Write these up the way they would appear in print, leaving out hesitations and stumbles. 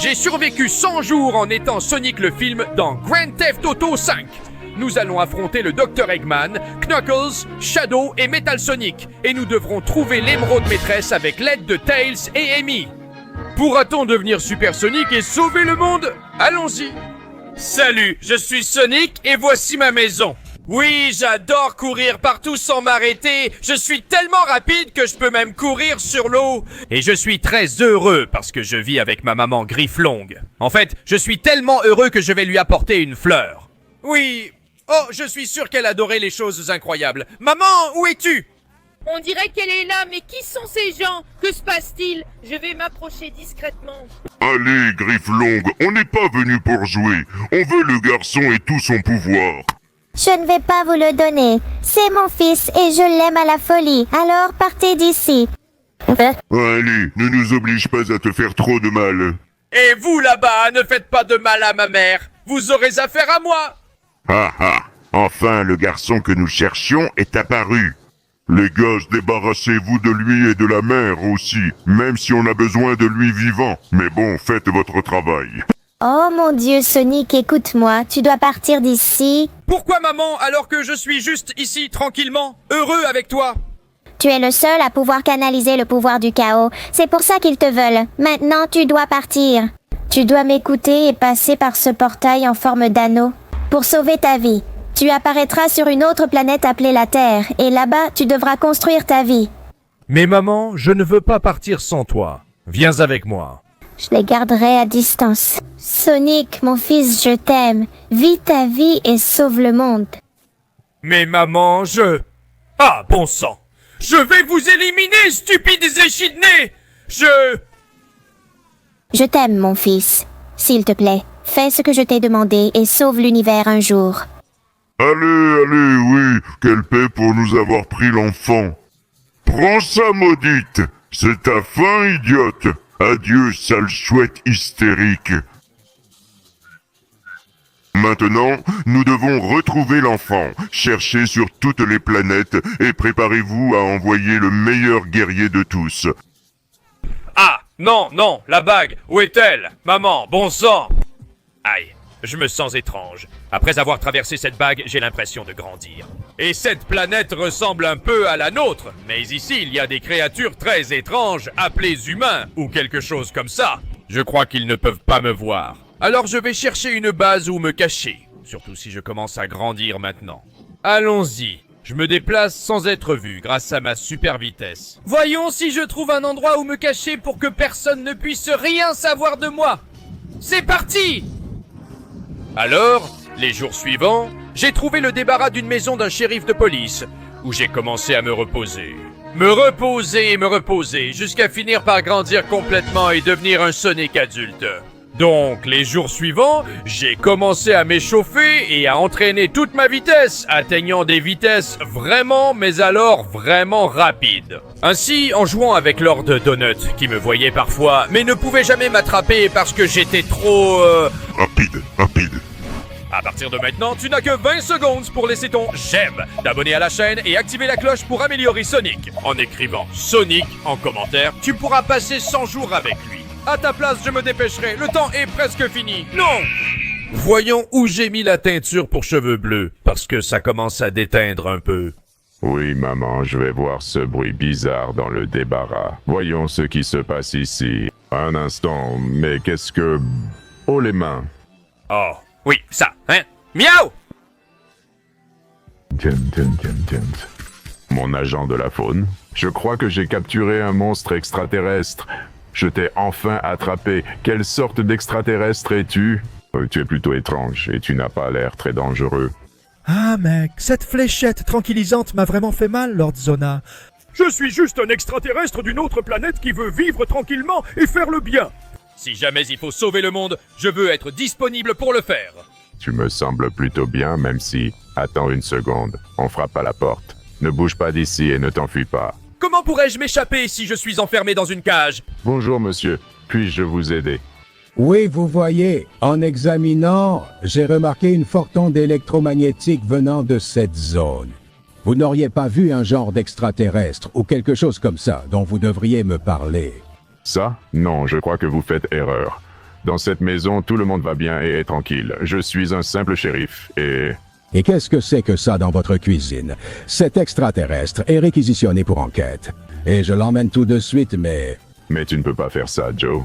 J'ai survécu 100 jours en étant Sonic le film dans Grand Theft Auto 5. Nous allons affronter le Dr Eggman, Knuckles, Shadow et Metal Sonic. Et nous devrons trouver l'émeraude maîtresse avec l'aide de Tails et Amy. Pourra-t-on devenir Super Sonic et sauver le monde? Allons-y. Salut, je suis Sonic et voici ma maison. Oui, j'adore courir partout sans m'arrêter. Je suis tellement rapide que je peux même courir sur l'eau. Et je suis très heureux parce que je vis avec ma maman Grifflongue. En fait, je suis tellement heureux que je vais lui apporter une fleur. Oui. Oh, je suis sûr qu'elle adorait les choses incroyables. Maman, où es-tu? On dirait qu'elle est là, mais qui sont ces gens? Que se passe-t-il? Je vais m'approcher discrètement. Allez, Grifflongue, on n'est pas venu pour jouer. On veut le garçon et tout son pouvoir. Je ne vais pas vous le donner. C'est mon fils et je l'aime à la folie. Alors partez d'ici. Allez, ne nous oblige pas à te faire trop de mal. Et vous là-bas, ne faites pas de mal à ma mère. Vous aurez affaire à moi. Ah ah, enfin le garçon que nous cherchions est apparu. Les gosses, débarrassez-vous de lui et de la mère aussi, même si on a besoin de lui vivant. Mais bon, faites votre travail. Oh mon Dieu, Sonic, écoute-moi. Tu dois partir d'ici. Pourquoi maman, alors que je suis juste ici, tranquillement, heureux avec toi? Tu es le seul à pouvoir canaliser le pouvoir du chaos. C'est pour ça qu'ils te veulent. Maintenant, tu dois partir. Tu dois m'écouter et passer par ce portail en forme d'anneau. Pour sauver ta vie. Tu apparaîtras sur une autre planète appelée la Terre, et là-bas, tu devras construire ta vie. Mais maman, je ne veux pas partir sans toi. Viens avec moi. Je les garderai à distance. Sonic, mon fils, je t'aime. Vis ta vie et sauve le monde. Mais maman, Ah, bon sang. Je vais vous éliminer, stupides échidnés. Je t'aime, mon fils. S'il te plaît, fais ce que je t'ai demandé et sauve l'univers un jour. Allez, allez, oui, quelle paix pour nous avoir pris l'enfant. Prends ça, maudite. C'est ta fin, idiote. Adieu, sale chouette hystérique. Maintenant, nous devons retrouver l'enfant, chercher sur toutes les planètes et préparez-vous à envoyer le meilleur guerrier de tous. Ah, non, non, la bague, où est-elle? Maman, bon sang. Aïe, je me sens étrange. Après avoir traversé cette bague, j'ai l'impression de grandir. Et cette planète ressemble un peu à la nôtre, mais ici, il y a des créatures très étranges, appelées humains, ou quelque chose comme ça. Je crois qu'ils ne peuvent pas me voir. Alors je vais chercher une base où me cacher, surtout si je commence à grandir maintenant. Allons-y, je me déplace sans être vu grâce à ma super vitesse. Voyons si je trouve un endroit où me cacher pour que personne ne puisse rien savoir de moi. C'est parti! Alors, les jours suivants, j'ai trouvé le débarras d'une maison d'un shérif de police, où j'ai commencé à me reposer. Me reposer, jusqu'à finir par grandir complètement et devenir un Sonic adulte. Donc, les jours suivants, j'ai commencé à m'échauffer et à entraîner toute ma vitesse, atteignant des vitesses vraiment, mais alors vraiment rapides. Ainsi, en jouant avec Lord Donut, qui me voyait parfois, mais ne pouvait jamais m'attraper parce que j'étais trop... Rapide. À partir de maintenant, tu n'as que 20 secondes pour laisser ton j'aime, t'abonner à la chaîne et activer la cloche pour améliorer Sonic. En écrivant Sonic en commentaire, tu pourras passer 100 jours avec lui. À ta place, je me dépêcherai. Le temps est presque fini. Non! Voyons où j'ai mis la teinture pour cheveux bleus, parce que ça commence à déteindre un peu. Oui, maman, je vais voir ce bruit bizarre dans le débarras. Voyons ce qui se passe ici. Un instant, mais qu'est-ce que... Oh, les mains. Oh, oui, ça, hein? Miaou! Tiens. Mon agent de la faune. Je crois que j'ai capturé un monstre extraterrestre. Je t'ai enfin attrapé. Quelle sorte d'extraterrestre es-tu? Tu es plutôt étrange et tu n'as pas l'air très dangereux. Ah mec, cette fléchette tranquillisante m'a vraiment fait mal, Lord Zona. Je suis juste un extraterrestre d'une autre planète qui veut vivre tranquillement et faire le bien. Si jamais il faut sauver le monde, je veux être disponible pour le faire. Tu me sembles plutôt bien, même si... Attends une seconde, on frappe à la porte. Ne bouge pas d'ici et ne t'enfuis pas. Comment pourrais-je m'échapper si je suis enfermé dans une cage? Bonjour monsieur, puis-je vous aider? Oui, vous voyez, en examinant, j'ai remarqué une forte onde électromagnétique venant de cette zone. Vous n'auriez pas vu un genre d'extraterrestre ou quelque chose comme ça dont vous devriez me parler? Ça? Non, je crois que vous faites erreur. Dans cette maison, tout le monde va bien et est tranquille. Je suis un simple shérif, et... Et qu'est-ce que c'est que ça dans votre cuisine? Cet extraterrestre est réquisitionné pour enquête. Et je l'emmène tout de suite, mais... Mais tu ne peux pas faire ça, Joe.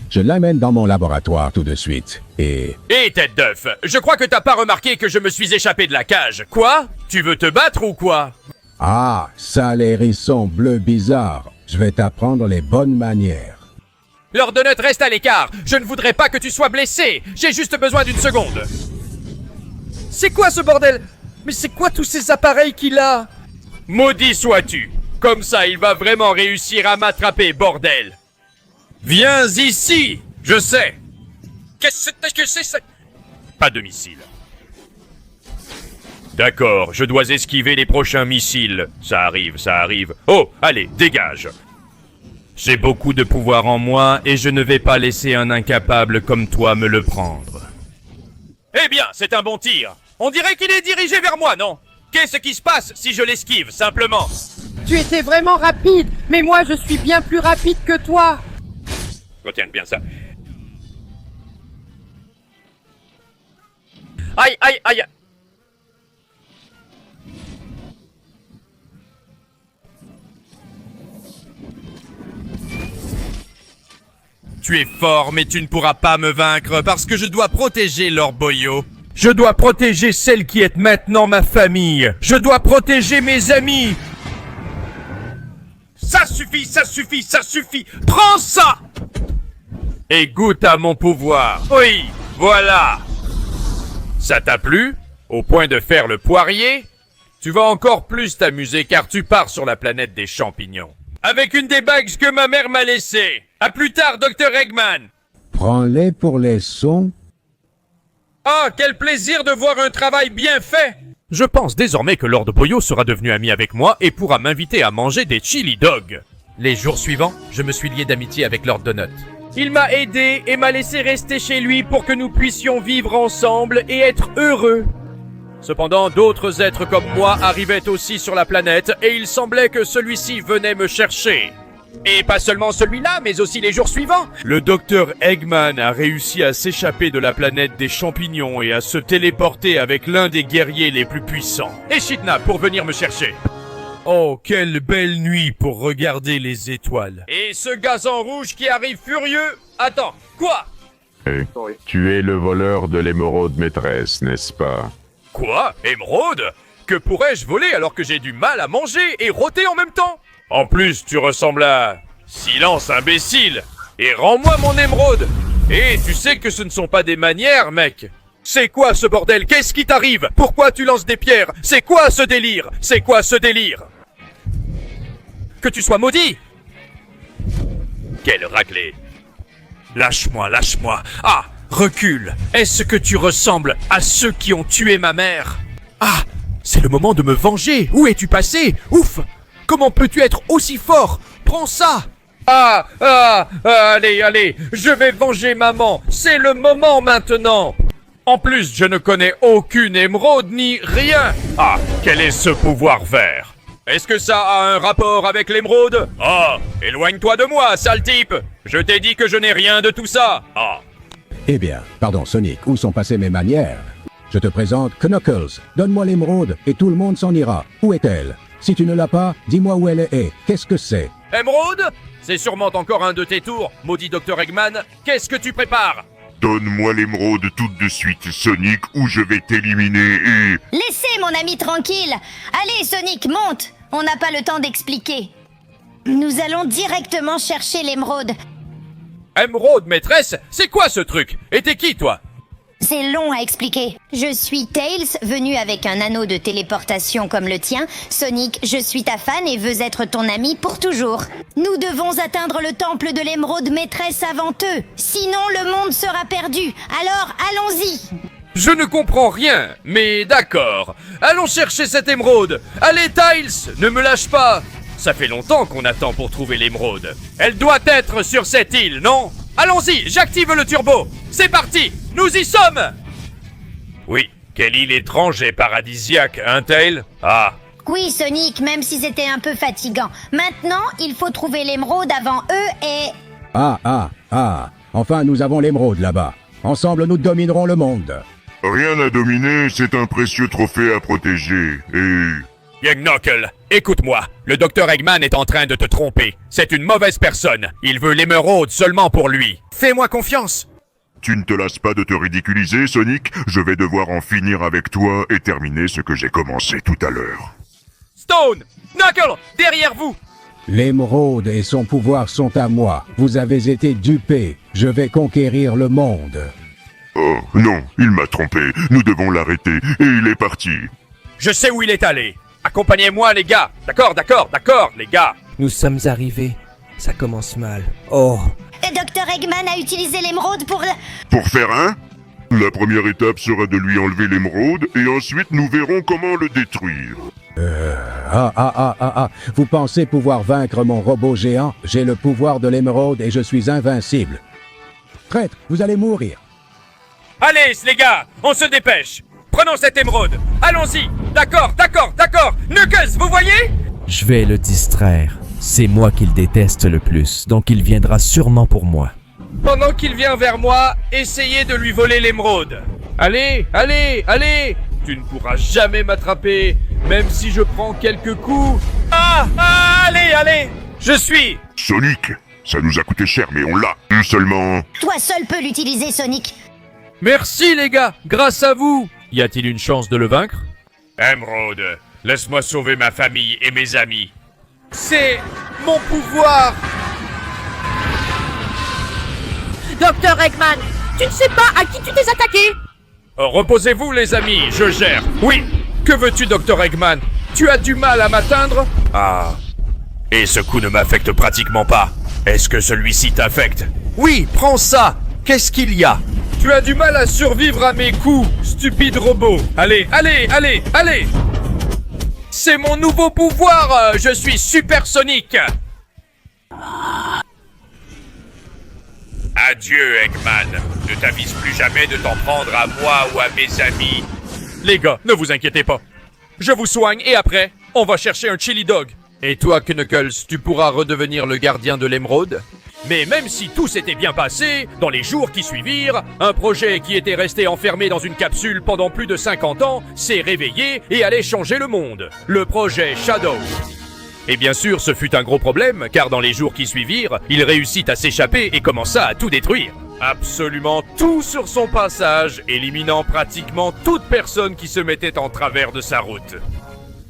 Je l'amène dans mon laboratoire tout de suite. Et... Hé, tête d'œuf, je crois que t'as pas remarqué que je me suis échappé de la cage. Quoi? Tu veux te battre ou quoi? Ah, ça les hérissons bleus bizarres. Je vais t'apprendre les bonnes manières. Lord Donut, reste à l'écart. Je ne voudrais pas que tu sois blessé. J'ai juste besoin d'une seconde. C'est quoi ce bordel? Mais c'est quoi tous ces appareils qu'il a? Maudit sois-tu. Comme ça, il va vraiment réussir à m'attraper, bordel. Viens ici. Je sais. Qu'est-ce que c'est ça? Pas de missile. D'accord, je dois esquiver les prochains missiles. Ça arrive, ça arrive. Oh, allez, dégage. J'ai beaucoup de pouvoir en moi et je ne vais pas laisser un incapable comme toi me le prendre. Eh bien, c'est un bon tir. On dirait qu'il est dirigé vers moi, non? Qu'est-ce qui se passe si je l'esquive, simplement? Tu étais vraiment rapide, mais moi je suis bien plus rapide que toi. Retiens bien ça. Aïe, aïe, aïe. Tu es fort, mais tu ne pourras pas me vaincre parce que je dois protéger Lord Boyo. Je dois protéger celle qui est maintenant ma famille. Je dois protéger mes amis. Ça suffit, ça suffit, ça suffit. Prends ça! Et goûte à mon pouvoir. Oui, voilà. Ça t'a plu? Au point de faire le poirier? Tu vas encore plus t'amuser car tu pars sur la planète des champignons. Avec une des bagues que ma mère m'a laissée. À plus tard, Dr. Eggman. Prends-les pour les sons. Ah, quel plaisir de voir un travail bien fait. Je pense désormais que Lord Boyo sera devenu ami avec moi et pourra m'inviter à manger des chili dogs. Les jours suivants, je me suis lié d'amitié avec Lord Donut. Il m'a aidé et m'a laissé rester chez lui pour que nous puissions vivre ensemble et être heureux. Cependant, d'autres êtres comme moi arrivaient aussi sur la planète et il semblait que celui-ci venait me chercher. Et pas seulement celui-là, mais aussi les jours suivants. Le docteur Eggman a réussi à s'échapper de la planète des champignons et à se téléporter avec l'un des guerriers les plus puissants. Echidna pour venir me chercher. Oh, quelle belle nuit pour regarder les étoiles. Et ce gazan rouge qui arrive furieux. Attends, quoi? Et tu es le voleur de l'émeraude maîtresse, n'est-ce pas? Quoi? Émeraude? Que pourrais-je voler alors que j'ai du mal à manger et rôter en même temps? En plus, tu ressembles à... Silence, imbécile! Et rends-moi mon émeraude! Et tu sais que ce ne sont pas des manières, mec! C'est quoi ce bordel? Qu'est-ce qui t'arrive? Pourquoi tu lances des pierres? C'est quoi ce délire? C'est quoi ce délire? Que tu sois maudit! Quelle raclée! Lâche-moi, lâche-moi! Ah! Recule! Est-ce que tu ressembles à ceux qui ont tué ma mère? Ah! C'est le moment de me venger! Où es-tu passé? Ouf! Comment peux-tu être aussi fort? Prends ça! Allez, allez! Je vais venger maman! C'est le moment maintenant! En plus, je ne connais aucune émeraude ni rien! Ah! Quel est ce pouvoir vert? Est-ce que ça a un rapport avec l'émeraude? Ah! Éloigne-toi de moi, sale type! Je t'ai dit que je n'ai rien de tout ça! Ah! Eh bien, pardon Sonic, où sont passées mes manières? Je te présente Knuckles. Donne-moi l'émeraude et tout le monde s'en ira. Où est-elle? Si tu ne l'as pas, dis-moi où elle est. Qu'est-ce que c'est? Émeraude? C'est sûrement encore un de tes tours, maudit Dr. Eggman. Qu'est-ce que tu prépares? Donne-moi l'émeraude tout de suite, Sonic, ou je vais t'éliminer et... Laissez mon ami tranquille. Allez, Sonic, monte. On n'a pas le temps d'expliquer. Nous allons directement chercher l'émeraude. Émeraude, maîtresse? C'est quoi ce truc? Et t'es qui, toi? C'est long à expliquer. Je suis Tails, venu avec un anneau de téléportation comme le tien. Sonic, je suis ta fan et veux être ton ami pour toujours. Nous devons atteindre le temple de l'émeraude maîtresse avant eux. Sinon, le monde sera perdu. Alors, allons-y. Je ne comprends rien, mais d'accord. Allons chercher cette émeraude. Allez, Tails, ne me lâche pas. Ça fait longtemps qu'on attend pour trouver l'émeraude. Elle doit être sur cette île, non? Allons-y, j'active le turbo. C'est parti, nous y sommes. Oui, quelle île étrange et paradisiaque, hein, Tail? Ah. Oui, Sonic, même si c'était un peu fatigant. Maintenant, il faut trouver l'émeraude avant eux et... Enfin, nous avons l'émeraude là-bas. Ensemble, nous dominerons le monde. Rien à dominer, c'est un précieux trophée à protéger. Et... Young Knuckle, écoute-moi. Le docteur Eggman est en train de te tromper. C'est une mauvaise personne. Il veut l'émeraude seulement pour lui. Fais-moi confiance. Tu ne te lasses pas de te ridiculiser, Sonic? Je vais devoir en finir avec toi et terminer ce que j'ai commencé tout à l'heure. Stone! Knuckle! Derrière vous! L'émeraude et son pouvoir sont à moi. Vous avez été dupés. Je vais conquérir le monde. Oh, non, il m'a trompé. Nous devons l'arrêter. Et il est parti. Je sais où il est allé. Accompagnez-moi, les gars. D'accord, les gars. Nous sommes arrivés. Ça commence mal. Oh. Dr Eggman a utilisé l'émeraude pour... Pour faire un? La première étape sera de lui enlever l'émeraude et ensuite nous verrons comment le détruire. Vous pensez pouvoir vaincre mon robot géant? J'ai le pouvoir de l'émeraude et je suis invincible. Traître, vous allez mourir. Allez, les gars, on se dépêche. Prenons cette émeraude. Allons-y. D'accord. Knuckles, vous voyez? Je vais le distraire. C'est moi qu'il déteste le plus, donc il viendra sûrement pour moi. Pendant qu'il vient vers moi, essayez de lui voler l'émeraude. Allez. Tu ne pourras jamais m'attraper, même si je prends quelques coups. Allez. Je suis... Sonic, ça nous a coûté cher, mais on l'a. Seulement... Toi seul peux l'utiliser, Sonic. Merci, les gars. Grâce à vous. Y a-t-il une chance de le vaincre? Émeraude, laisse-moi sauver ma famille et mes amis. C'est mon pouvoir. Docteur Eggman, tu ne sais pas à qui tu t'es attaqué? Reposez-vous, les amis, je gère. Oui, que veux-tu, Dr. Eggman? Tu as du mal à m'atteindre? Ah. Et ce coup ne m'affecte pratiquement pas. Est-ce que celui-ci t'affecte? Oui, prends ça. Qu'est-ce qu'il y a? Tu as du mal à survivre à mes coups, stupide robot. Allez. C'est mon nouveau pouvoir. Je suis supersonique. Adieu, Eggman. Ne t'avise plus jamais de t'en prendre à moi ou à mes amis. Les gars, ne vous inquiétez pas. Je vous soigne et après, on va chercher un chili dog. Et toi, Knuckles, tu pourras redevenir le gardien de l'émeraude? Mais même si tout s'était bien passé, dans les jours qui suivirent, un projet qui était resté enfermé dans une capsule pendant plus de 50 ans s'est réveillé et allait changer le monde. Le projet Shadow. Et bien sûr, ce fut un gros problème, car dans les jours qui suivirent, il réussit à s'échapper et commença à tout détruire. Absolument tout sur son passage, éliminant pratiquement toute personne qui se mettait en travers de sa route.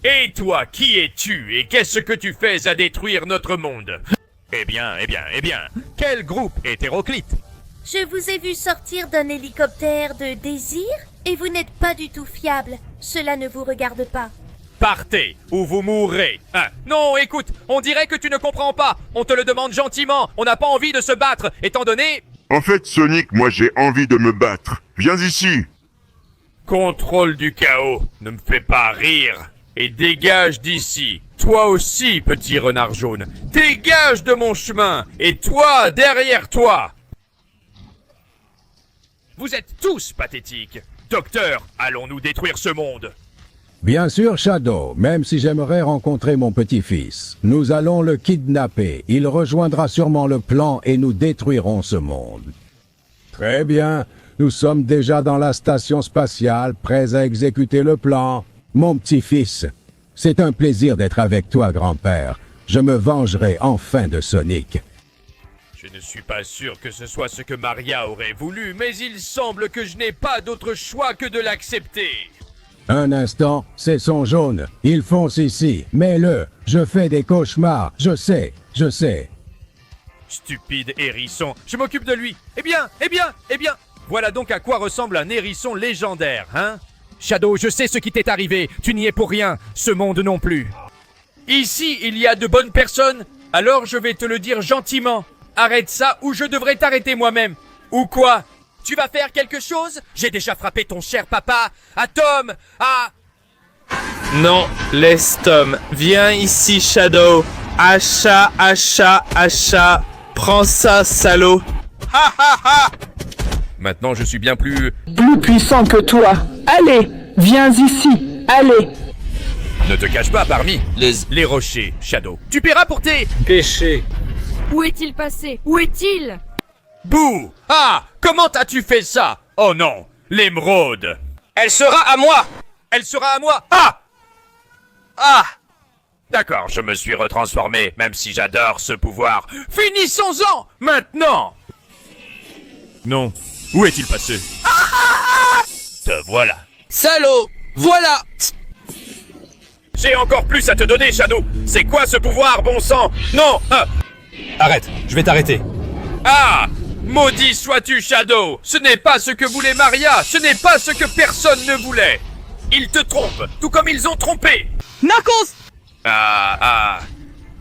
Et toi, qui es-tu et qu'est-ce que tu fais à détruire notre monde? Eh bien, quel groupe hétéroclite? Je vous ai vu sortir d'un hélicoptère de désir et vous n'êtes pas du tout fiable. Cela ne vous regarde pas. Partez, ou vous mourrez. Non, écoute, on dirait que tu ne comprends pas. On te le demande gentiment. On n'a pas envie de se battre, étant donné... En fait, Sonic, moi j'ai envie de me battre. Viens ici. Contrôle du chaos. Ne me fais pas rire. Et dégage d'ici. Toi aussi, petit renard jaune. Dégage de mon chemin. Et toi, derrière toi. Vous êtes tous pathétiques. Docteur, allons-nous détruire ce monde? Bien sûr, Shadow, même si j'aimerais rencontrer mon petit-fils. Nous allons le kidnapper. Il rejoindra sûrement le plan et nous détruirons ce monde. Très bien. Nous sommes déjà dans la station spatiale, prêts à exécuter le plan. Mon petit-fils, c'est un plaisir d'être avec toi, grand-père. Je me vengerai enfin de Sonic. Je ne suis pas sûr que ce soit ce que Maria aurait voulu, mais il semble que je n'ai pas d'autre choix que de l'accepter. Un instant, c'est son jaune. Il fonce ici. Mets-le. Je fais des cauchemars. Je sais. Stupide hérisson. Je m'occupe de lui. Eh bien. Voilà donc à quoi ressemble un hérisson légendaire, hein? Shadow, je sais ce qui t'est arrivé. Tu n'y es pour rien. Ce monde non plus. Ici, il y a de bonnes personnes. Alors je vais te le dire gentiment. Arrête ça ou je devrais t'arrêter moi-même. Ou quoi? Tu vas faire quelque chose? J'ai déjà frappé ton cher papa. À Tom. Non, laisse Tom. Viens ici, Shadow. Achat. Prends ça, salaud. Maintenant, je suis bien plus puissant que toi. Allez, viens ici. Allez. Ne te cache pas parmi les rochers, Shadow. Tu paieras pour tes péchés. Où est-il passé? Où est-il? Bouh! Ah! Comment as-tu fait ça? Oh non! L'émeraude! Elle sera à moi! Elle sera à moi! Ah! Ah! D'accord, je me suis retransformé, même si j'adore ce pouvoir. Finissons-en! Maintenant! Non. Où est-il passé? Te voilà. Salaud! Voilà! J'ai encore plus à te donner, Shadow! C'est quoi ce pouvoir, bon sang? Non! Arrête, je vais t'arrêter. Ah! Maudit sois-tu, Shadow! Ce n'est pas ce que voulait Maria! Ce n'est pas ce que personne ne voulait! Ils te trompent, tout comme ils ont trompé! Knuckles!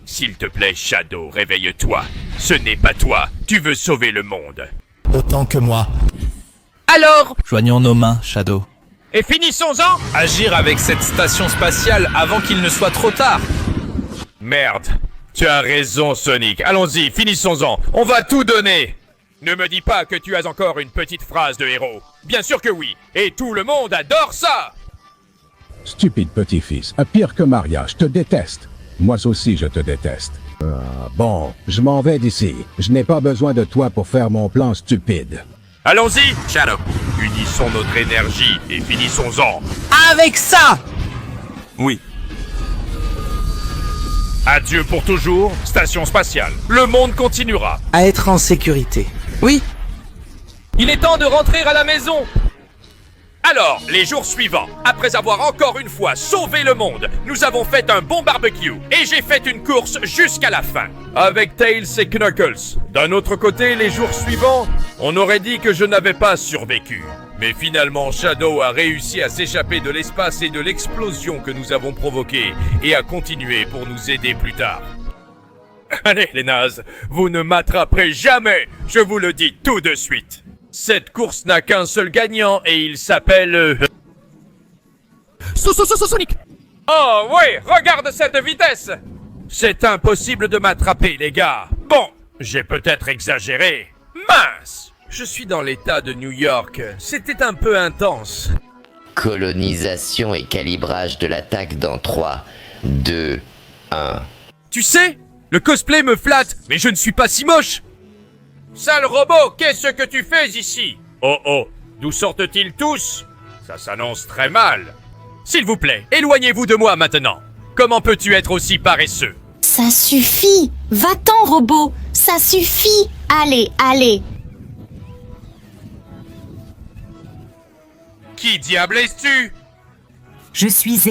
S'il te plaît, Shadow, réveille-toi. Ce n'est pas toi. Tu veux sauver le monde. Autant que moi. Alors, Joignons nos mains, Shadow. Et finissons-en! Agir avec cette station spatiale avant qu'il ne soit trop tard. Merde. Tu as raison, Sonic. Allons-y, finissons-en. On va tout donner. Ne me dis pas que tu as encore une petite phrase de héros. Bien sûr que oui. Et tout le monde adore ça! Stupide petit-fils, pire que Maria, je te déteste. Moi aussi, je te déteste. Bon, je m'en vais d'ici. Je n'ai pas besoin de toi pour faire mon plan stupide. Allons-y, Shadow. Unissons notre énergie et finissons-en. Avec ça! Oui. Adieu pour toujours, station spatiale. Le monde continuera. À être en sécurité. Oui. Il est temps de rentrer à la maison. Alors, les jours suivants, après avoir encore une fois sauvé le monde, nous avons fait un bon barbecue et j'ai fait une course jusqu'à la fin. Avec Tails et Knuckles. D'un autre côté, les jours suivants, on aurait dit que je n'avais pas survécu. Mais finalement, Shadow a réussi à s'échapper de l'espace et de l'explosion que nous avons provoquée et a continué pour nous aider plus tard. Allez, les nazes, vous ne m'attraperez jamais, je vous le dis tout de suite. Cette course n'a qu'un seul gagnant et il s'appelle... Sonic! Oh ouais, regarde cette vitesse! C'est impossible de m'attraper, les gars. Bon, j'ai peut-être exagéré. Mince! Je suis dans l'état de New York. C'était un peu intense. Colonisation et calibrage de l'attaque dans 3, 2, 1. Tu sais, le cosplay me flatte, mais je ne suis pas si moche. Sale robot, qu'est-ce que tu fais ici? Oh, d'où sortent-ils tous? Ça s'annonce très mal. S'il vous plaît, éloignez-vous de moi maintenant. Comment peux-tu être aussi paresseux? Ça suffit! Va-t'en, robot! Ça suffit! Allez, allez! Qui diable es-tu? Je suis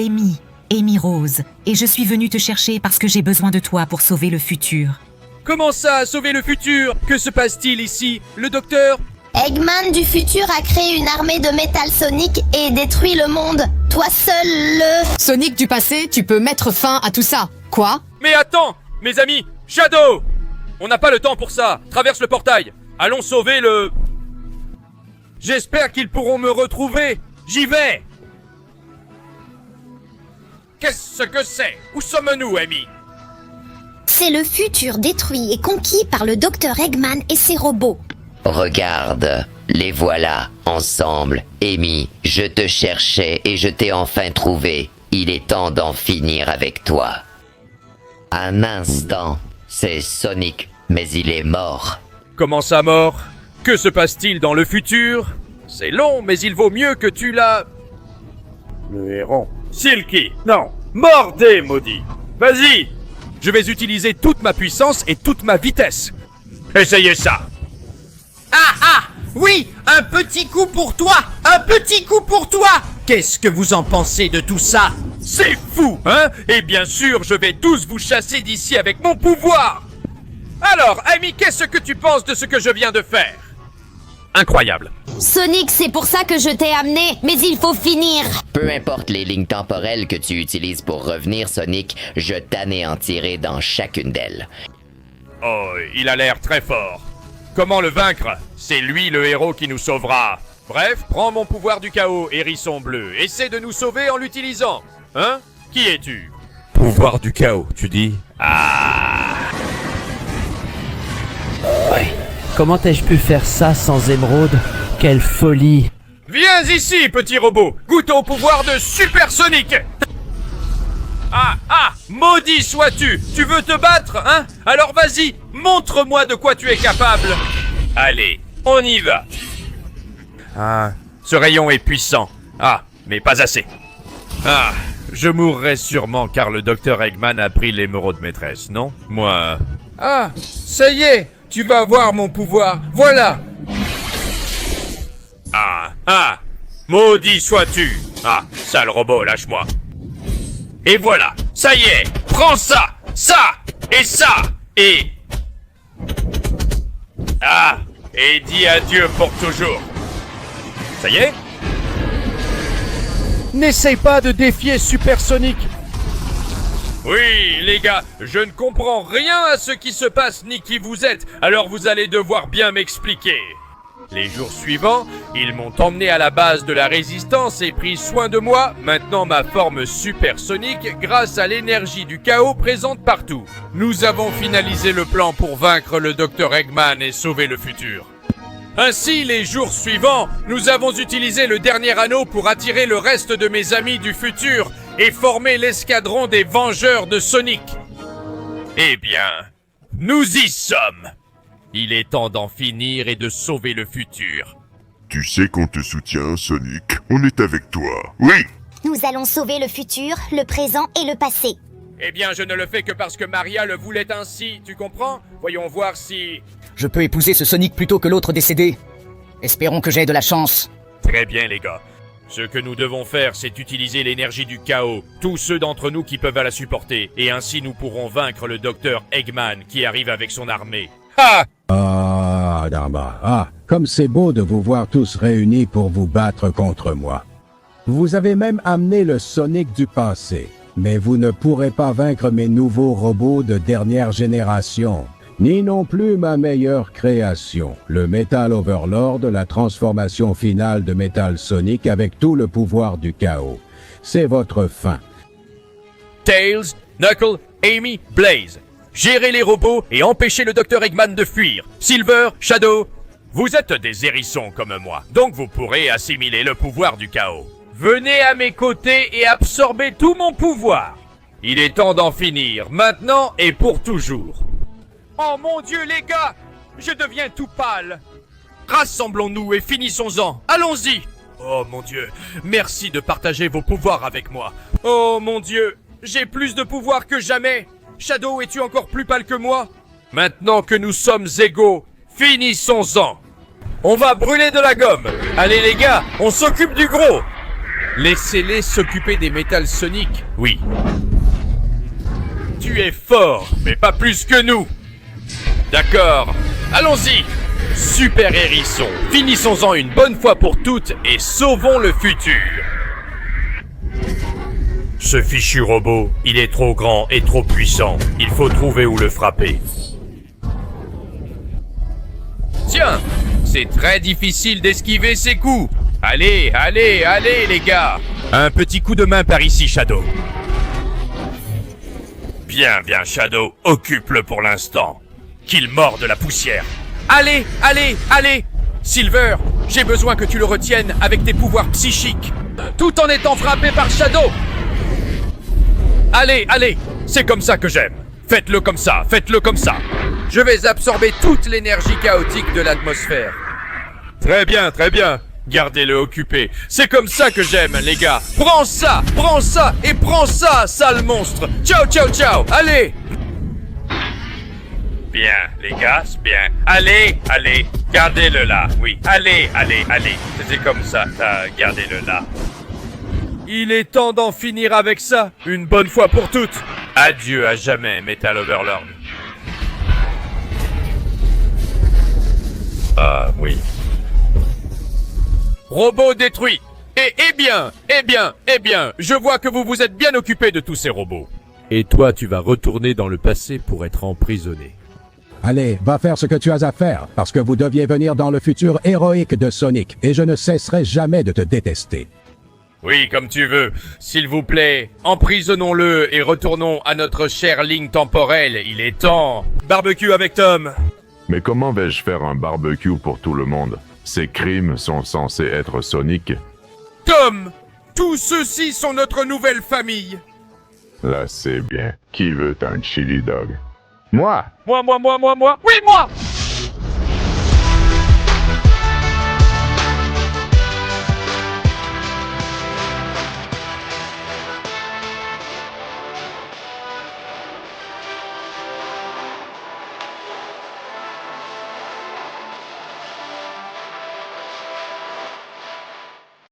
Amy Rose, et je suis venue te chercher parce que j'ai besoin de toi pour sauver le futur. Comment ça, sauver le futur? Que se passe-t-il ici? Le docteur? Eggman du futur a créé une armée de métal Sonic et détruit le monde. Toi seul Sonic du passé, tu peux mettre fin à tout ça. Quoi? Mais attends, mes amis, Shadow! On n'a pas le temps pour ça. Traverse le portail. Allons sauver le... J'espère qu'ils pourront me retrouver. J'y vais. Qu'est-ce que c'est? Où sommes-nous, Amy? C'est le futur détruit et conquis par le docteur Eggman et ses robots. Regarde, les voilà, ensemble. Amy, je te cherchais et je t'ai enfin trouvé. Il est temps d'en finir avec toi. Un instant, c'est Sonic, mais il est mort. Comment ça, mort? Que se passe-t-il dans le futur? C'est long, mais il vaut mieux que tu l'as... Le héron. Silky, non. Mordez, maudit. Vas-y. Je vais utiliser toute ma puissance et toute ma vitesse. Essayez ça. Oui, un petit coup pour toi! Un petit coup pour toi! Qu'est-ce que vous en pensez de tout ça? C'est fou, hein? Et bien sûr, je vais tous vous chasser d'ici avec mon pouvoir! Alors, Amy, qu'est-ce que tu penses de ce que je viens de faire? Incroyable. Sonic, c'est pour ça que je t'ai amené, mais il faut finir. Peu importe les lignes temporelles que tu utilises pour revenir, Sonic, je t'anéantirai dans chacune d'elles. Oh, il a l'air très fort. Comment le vaincre? C'est lui le héros qui nous sauvera. Bref, prends mon pouvoir du chaos, hérisson bleu. Essaie de nous sauver en l'utilisant. Hein? Qui es-tu? Pouvoir du chaos, tu dis? Ouais. Comment ai-je pu faire ça sans émeraude? Quelle folie! Viens ici, petit robot. Goûte au pouvoir de Supersonic. Maudit sois-tu. Tu veux te battre, hein? Alors vas-y, montre-moi de quoi tu es capable. Allez, on y va. Ah, ce rayon est puissant. Ah, mais pas assez. Ah, je mourrai sûrement car le docteur Eggman a pris l'émeraude maîtresse, non? Moi... Ah, ça y est, tu vas avoir mon pouvoir. Voilà. Ah, maudit sois-tu. Ah, sale robot, lâche-moi. Et voilà, ça y est, prends ça, et ça, et... Ah, et dis adieu pour toujours. Ça y est? N'essaye pas de défier Supersonic. Oui, les gars, je ne comprends rien à ce qui se passe ni qui vous êtes, alors vous allez devoir bien m'expliquer. Les jours suivants, ils m'ont emmené à la base de la résistance et pris soin de moi, maintenant ma forme supersonique, grâce à l'énergie du chaos présente partout. Nous avons finalisé le plan pour vaincre le Dr Eggman et sauver le futur. Ainsi, les jours suivants, nous avons utilisé le dernier anneau pour attirer le reste de mes amis du futur et former l'escadron des Vengeurs de Sonic. Eh bien, nous y sommes. Il est temps d'en finir et de sauver le futur. Tu sais qu'on te soutient, Sonic. On est avec toi. Oui! Nous allons sauver le futur, le présent et le passé. Eh bien, je ne le fais que parce que Maria le voulait ainsi, tu comprends? Voyons voir si... Je peux épouser ce Sonic plutôt que l'autre décédé. Espérons que j'ai de la chance. Très bien, les gars. Ce que nous devons faire, c'est utiliser l'énergie du chaos, tous ceux d'entre nous qui peuvent la supporter, et ainsi nous pourrons vaincre le docteur Eggman qui arrive avec son armée. Ha! Comme c'est beau de vous voir tous réunis pour vous battre contre moi. Vous avez même amené le Sonic du passé, mais vous ne pourrez pas vaincre mes nouveaux robots de dernière génération, ni non plus ma meilleure création, le Metal Overlord, la transformation finale de Metal Sonic avec tout le pouvoir du chaos. C'est votre fin. Tails, Knuckle, Amy, Blaze. Gérez les robots et empêchez le Dr Eggman de fuir. Silver, Shadow, vous êtes des hérissons comme moi, donc vous pourrez assimiler le pouvoir du chaos. Venez à mes côtés et absorbez tout mon pouvoir. Il est temps d'en finir, maintenant et pour toujours. Oh mon Dieu, les gars, je deviens tout pâle. Rassemblons-nous et finissons-en. Allons-y. Oh mon Dieu, merci de partager vos pouvoirs avec moi. Oh mon Dieu, j'ai plus de pouvoir que jamais. Shadow, es-tu encore plus pâle que moi? Maintenant que nous sommes égaux, finissons-en. On va brûler de la gomme. Allez les gars, on s'occupe du gros. Laissez-les s'occuper des Metal Sonic. Oui. Tu es fort, mais pas plus que nous. D'accord, allons-y. Super hérisson, finissons-en une bonne fois pour toutes et sauvons le futur. Ce fichu robot, il est trop grand et trop puissant. Il faut trouver où le frapper. Tiens, c'est très difficile d'esquiver ses coups. Allez, allez, allez les gars. Un petit coup de main par ici, Shadow. Bien, bien, Shadow, occupe-le pour l'instant. Qu'il morde la poussière. Allez, allez, allez. Silver, j'ai besoin que tu le retiennes avec tes pouvoirs psychiques, tout en étant frappé par Shadow. Allez, allez, c'est comme ça que j'aime. Faites-le comme ça, faites-le comme ça. Je vais absorber toute l'énergie chaotique de l'atmosphère. Très bien, gardez-le occupé. C'est comme ça que j'aime, les gars. Prends ça et prends ça, sale monstre. Ciao, ciao, ciao, allez. Bien, les gars, c'est bien. Allez, allez, gardez-le là, oui. Allez, allez, allez. C'est comme ça, gardez-le là. Il est temps d'en finir avec ça, une bonne fois pour toutes. Adieu à jamais, Metal Overlord. Ah, oui. Robot détruit. Eh bien, je vois que vous vous êtes bien occupé de tous ces robots. Et toi, tu vas retourner dans le passé pour être emprisonné. Allez, va faire ce que tu as à faire, parce que vous deviez venir dans le futur héroïque de Sonic, et je ne cesserai jamais de te détester. Oui, comme tu veux. S'il vous plaît, emprisonnons-le et retournons à notre chère ligne temporelle. Il est temps. Barbecue avec Tom. Mais comment vais-je faire un barbecue pour tout le monde? Ces crimes sont censés être Sonic. Tom, tous ceux-ci sont notre nouvelle famille. Là, c'est bien. Qui veut un chili dog? Moi! Moi. Oui, moi!